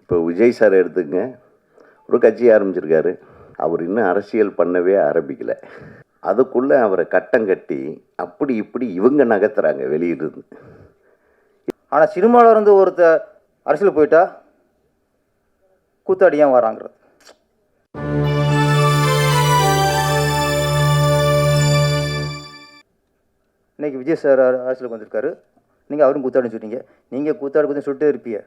இப்போ விஜய் சார் எடுத்துக்கங்க, ஒரு கட்சி ஆரம்பிச்சிருக்காரு. அவர் இன்னும் அரசியல் பண்ணவே ஆரம்பிக்கலை. அதுக்குள்ளே அவரை கட்டம் கட்டி அப்படி இப்படி இவங்க நகர்த்துறாங்க வெளியிருந்து. ஆனால் சினிமாவில் இருந்து ஒருத்தர் அரசியல் போயிட்டா கூத்தாடி ஏன் வராங்கிறது. இன்னைக்கு விஜய் சார் அரசியலுக்கு வந்திருக்காரு, நீங்கள் அவரும் கூத்தாடின்னு சொன்னீங்க. நீங்கள் கூத்தாடி கொஞ்சம் சொல்லிட்டே இருப்பீங்க.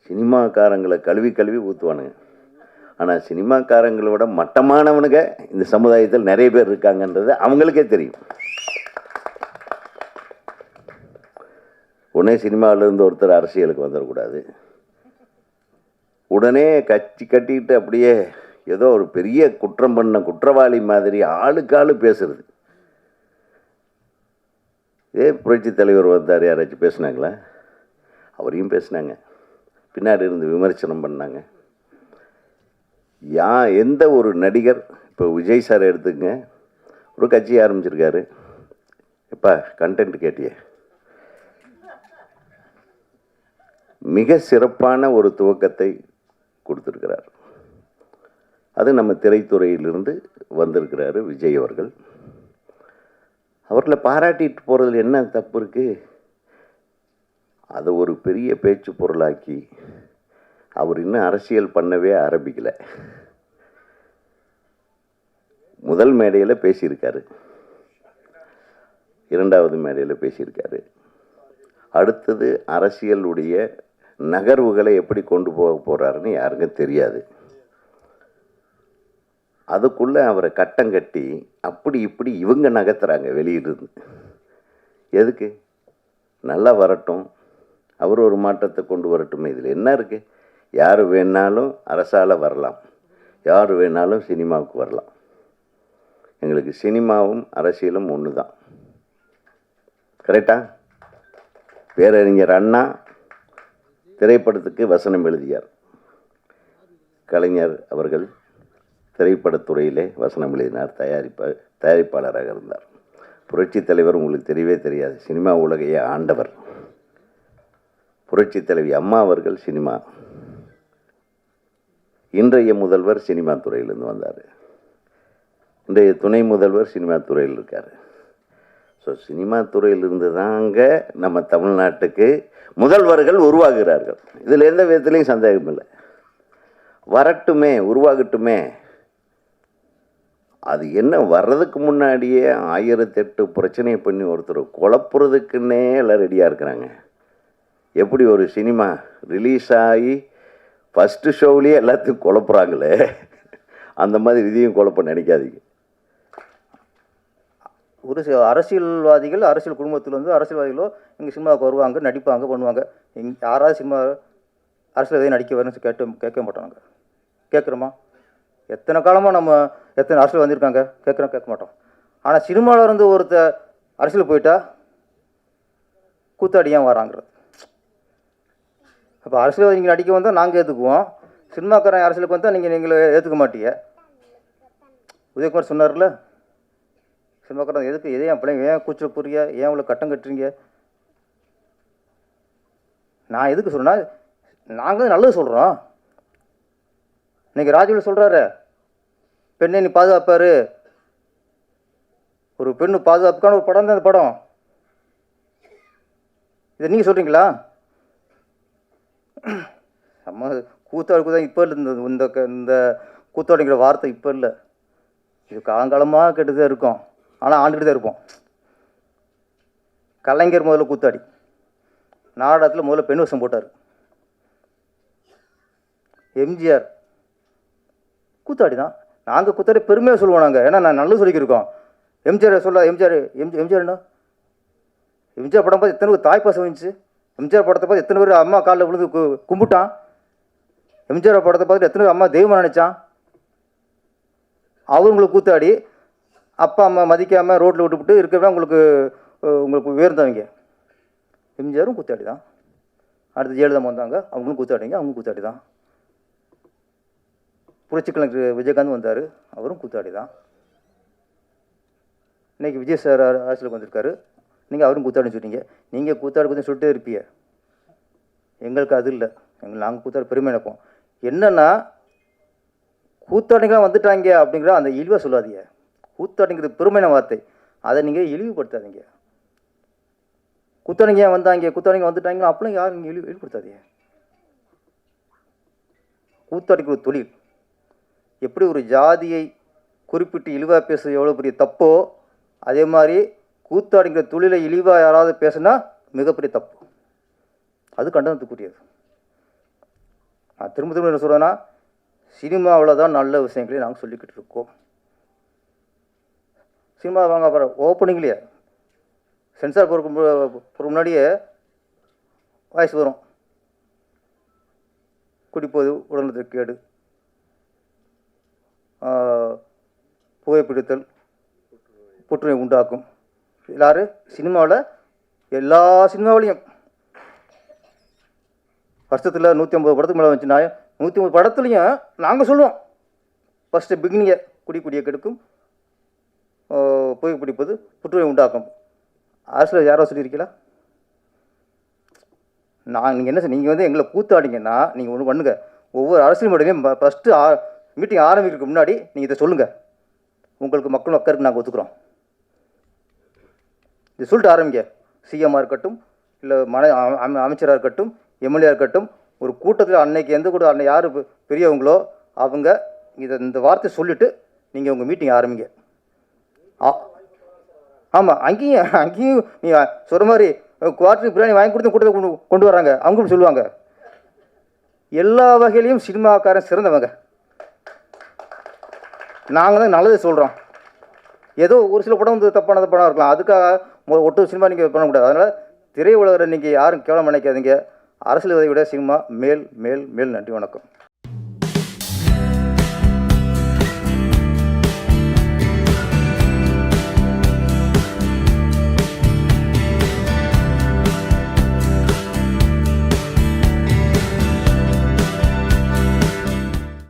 சினிமாக்காரங்களை கழுவி கழுவி ஊற்றுவானுங்க. ஆனால் சினிமாக்காரங்களோட மட்டமானவனுங்க இந்த சமுதாயத்தில் நிறைய பேர் இருக்காங்கன்றது அவங்களுக்கே தெரியும். உடனே சினிமாவிலேருந்து ஒருத்தர் அரசியலுக்கு வந்துடக்கூடாது. உடனே கட்சி கட்டிக்கிட்டு அப்படியே ஏதோ ஒரு பெரிய குற்றம் பண்ண குற்றவாளி மாதிரி ஆளுக்கு ஆளு பேசுறது. புரட்சி தலைவர் வந்தார், யாராச்சும் பேசுனாங்களா? அவரையும் பேசுனாங்க, பின்னாடி இருந்து விமர்சனம் பண்ணாங்க. எந்த ஒரு நடிகர், இப்போ விஜய் சார் எடுத்துக்கங்க, ஒரு கட்சி ஆரம்பிச்சிருக்காரு. இப்போ கண்டென்ட் கேட்டியே, மிக சிறப்பான ஒரு துவக்கத்தை கொடுத்துருக்கிறார். அது நம்ம திரைத்துறையிலிருந்து வந்திருக்கிறாரு விஜய் அவர்கள். அவர்களை பாராட்டிட்டு போகிறதுல என்ன தப்பு இருக்குது? அதை ஒரு பெரிய பேச்சு பொருளாக்கி அவர் இன்னும் அரசியல் பண்ணவே ஆரம்பிக்கலை. முதல் மேடையில் பேசியிருக்காரு, இரண்டாவது மேடையில் பேசியிருக்காரு. அடுத்தது அரசியலுடைய நகர்வுகளை எப்படி கொண்டு போக போகிறாருன்னு யாருக்கும் தெரியாது. அதுக்குள்ளே அவரை கட்டம் கட்டி அப்படி இப்படி இவங்க நகர்த்துறாங்க வெளியிருந்து. எதுக்கு? நல்லா வரட்டும், அவர் ஒரு மாற்றத்தை கொண்டு வரட்டும். இதில் என்ன இருக்குது? யார் வேணாலும் அரசால் வரலாம், யார் வேணாலும் சினிமாவுக்கு வரலாம். எங்களுக்கு சினிமாவும் அரசியலும் ஒன்று தான். கரெக்டா? பேரறிஞர் அண்ணா திரைப்படத்துக்கு வசனம் எழுதியார். கலைஞர் அவர்கள் திரைப்படத்துறையிலே வசனம் எழுதினார், தயாரிப்பாளராக இருந்தார். புரட்சி தலைவர் உங்களுக்கு தெரியவே தெரியாது, சினிமா உலகையே ஆண்டவர். புரட்சி தலைவி அம்மா அவர்கள் சினிமா. இன்றைய முதல்வர் சினிமா துறையிலேருந்து வந்தார். இன்றைய துணை முதல்வர் சினிமா துறையில் இருக்கார். ஸோ சினிமா துறையிலிருந்து தாங்க நம்ம தமிழ்நாட்டுக்கு முதல்வர்கள் உருவாகிறார்கள். இதில் எந்த விதத்துலையும் சந்தேகம் இல்லை. வரட்டுமே, உருவாகட்டுமே. அது என்ன, வர்றதுக்கு முன்னாடியே 1008 பிரச்சனையை பண்ணி ஒருத்தர் குழப்புறதுக்குன்னே எல்லாம் ரெடியாக இருக்கிறாங்க. எப்படி ஒரு சினிமா ரிலீஸ் ஆகி ஃபஸ்ட்டு ஷோவிலேயே எல்லாத்தையும் குழப்புறாங்களே, அந்த மாதிரி இதையும் குழப்ப நினைக்காதீங்க. ஒரு சில அரசியல்வாதிகள், அரசியல் குடும்பத்தில் வந்து அரசியல்வாதிகளோ இங்கே சினிமாவுக்கு வருவாங்க, நடிப்பாங்க, பண்ணுவாங்க. யாராவது சினிமா அரசியல்வாதி நடிக்க வரணும்னு கேட்க மாட்டோம். கேட்குறோமா? எத்தனை காலமாக நம்ம எத்தனை அரசியல் வந்திருக்காங்க, கேட்க மாட்டோம். ஆனால் சினிமாவில் இருந்து ஒருத்தர் அரசியல் போயிட்டா கூத்தாடி ஏன் வராங்கிறது. அப்போ அரசியல்வாதி நீங்கள் நடிக்க வந்தால் நாங்கள் ஏற்றுக்குவோம், சினிமாக்காரன் அரசியலுக்கு வந்தால் நீங்களே ஏற்றுக்க மாட்டீங்க. உதயகுமார் சொன்னார்ல, சினிமாக்காரன் எதுக்கு, எதையும் பிள்ளைங்க ஏன் கூச்சல் புரிய, ஏன் இவ்வளோ கட்டம் கட்டுறீங்க? நான் எதுக்கு சொல்கிறேன்னா, நாங்கள் நல்லது சொல்கிறோம். இன்றைக்கி ராஜுவில் சொல்கிறாரு, பெண்ணை நீ பாதுகாப்பார். ஒரு பெண்ணு பாதுகாப்புக்கான ஒரு படம் தான் அந்த படம். இதை நீங்கள் சொல்கிறீங்களா? நம்ம கூத்தாடுக்கு தான் இப்போ இல்லை, இந்த கூத்தாடிங்கிற வார்த்தை இப்போ இல்லை. இது காலங்காலமாக கெட்டு தான் இருக்கும், ஆனால் ஆண்டுகிட்டு தான் இருப்போம். கலைஞர் முதல்ல கூத்தாடி, நாடகத்தில் முதல்ல பெண் வசம் போட்டார். எம்ஜிஆர் கூத்தாடி தான். நாங்கள் கூத்தாடி பெருமையாக சொல்லுவோம் நாங்கள், ஏன்னா நான் நல்லது சொல்லிக்கிருக்கோம். எம்ஜிஆர் சொல்ல, எம்ஜிஆர் என்ன, எம்ஜிஆர் படம் பார்த்து எத்தனை பேர் தாய்ப்பாசம் வந்துச்சு. எம்ஜிஆர் படத்தை பார்த்து எத்தனை பேர் அம்மா காலில் விழுந்து கும்பிட்டான். எம்ஜிஆர் படத்தை பார்த்துட்டு எத்தனை பேர் அம்மா தெய்வம் நினைச்சான். அவங்களுக்கு கூத்தாடி, அப்பா அம்மா மதிக்காமல் ரோட்டில் விட்டுவிட்டு இருக்கிறவங்க உங்களுக்கு உயர்ந்தவங்க. எம்ஜிஆரும் கூத்தாடி தான். அடுத்து ஜெயலலிதா வந்தாங்க, அவங்களும் கூத்தாடிங்க, அவங்க கூத்தாடி தான். புரட்சிக்கலைஞர் விஜயகாந்த் வந்தார், அவரும் கூத்தாடி தான். இன்றைக்கி விஜய் சார் அரசியலுக்கு வந்திருக்காரு, நீங்கள் அவரும் கூத்தாடின்னு சொன்னீங்க. நீங்கள் கூத்தாடி கொஞ்சம் சொல்லிட்டே இருப்பீங்க. எங்களுக்கு அது இல்லை, நாங்கள் கூத்தாடி பெருமை நினைப்போம். என்னென்னா கூத்தாடிங்களாம் வந்துட்டாங்க அப்படிங்கிற அந்த இழிவாக சொல்லாதீங்க. கூத்தாடிங்கிறது பெருமையான வார்த்தை, அதை நீங்கள் இழிவுபடுத்தாதீங்க. கூத்தாடிங்க வந்தாங்க, கூத்தாடிங்க வந்துட்டாங்க அப்படிலாம் யாரும் நீங்கள் இழிவுபடுத்தாதீங்க. கூத்தாடிக்கிற ஒரு தொழில், எப்படி ஒரு ஜாதியை குறிப்பிட்டு இழிவாக பேசுறது எவ்வளோ பெரிய தப்போ, அதே மாதிரி கூத்தாடிங்கிற தொழிலை இழிவாக யாராவது பேசுனா மிகப்பெரிய தப்பு. அது கண்டனத்துக்குரியது. நான் திரும்ப திரும்ப என்ன சொல்கிறேன்னா, சினிமாவில் தான் நல்ல விஷயங்களே நாங்கள் சொல்லிக்கிட்டு இருக்கோம். சினிமா வாங்க அப்புறம் ஓப்பனிங்லேயே சென்சார் போகிறதுக்கு முன்னாடியே வாய்ஸ் வரும், குடிப்போது உடல்நலத்திற்கு கேடு, புகைப்பிடித்தல் புற்றுநோய் உண்டாக்கும். எல்லாரும் சினிமாவில் எல்லா சினிமாவிலையும் வருஷத்தில் 150 படத்துக்கு மேலே வந்துச்சுன்னா 150 படத்துலையும் நாங்கள் சொல்லுவோம், ஃபஸ்ட்டு பிகினிங்கை குடியை கெடுக்கும், புகைப்பிடிப்பது புற்றுநோய் உண்டாக்கும். அரசில் யாரோ சொல்லியிருக்கீங்களா? நீங்கள் என்ன நீங்கள் வந்து எங்களை கூத்தாடிங்கன்னா நீங்கள் ஒன்று பண்ணுங்கள், ஒவ்வொரு அரசியல் மேடையிலையும் ஃபஸ்ட்டு மீட்டிங் ஆரம்பிக்கிறதுக்கு முன்னாடி நீங்கள் இதை சொல்லுங்கள், உங்களுக்கு மக்கள் அக்கறைக்கு நாங்கள் ஒத்துக்கிறோம், இது சொல்லிட்டு ஆரம்பிங்க. சிஎம்மாக இருக்கட்டும், இல்லை அமைச்சராக இருக்கட்டும், எம்எல்ஏ இருக்கட்டும், ஒரு கூட்டத்தில் அன்னைக்கு எந்த கூட அன்னை யார் பெரியவங்களோ அவங்க இந்த வார்த்தை சொல்லிவிட்டு நீங்கள் உங்கள் மீட்டிங் ஆரம்பிங்க. ஆமாம், அங்கேயும் நீங்கள் சொல்கிற மாதிரி குவார்டர் பிரியாணி வாங்கி கொடுத்து கூட்டத்தை கொண்டு வராங்க, அவங்களும் சொல்லுவாங்க. எல்லா வகையிலையும் சினிமாக்காரன் சிறந்தவங்க. நாங்கள் தான் நல்லது சொல்கிறோம். ஏதோ ஒரு சில படம் வந்து தப்பான படம் இருக்கலாம், அதுக்காக ஒட்டு சினிமா நீங்கள் பண்ணக்கூடாது. அதனால் திரை உலகில் நீங்கள் யாரும் கேவலம் நினைக்காதீங்க. அரசியல்வாதியை விட சினிமா மேல் மேல் மேல். நன்றி, வணக்கம்.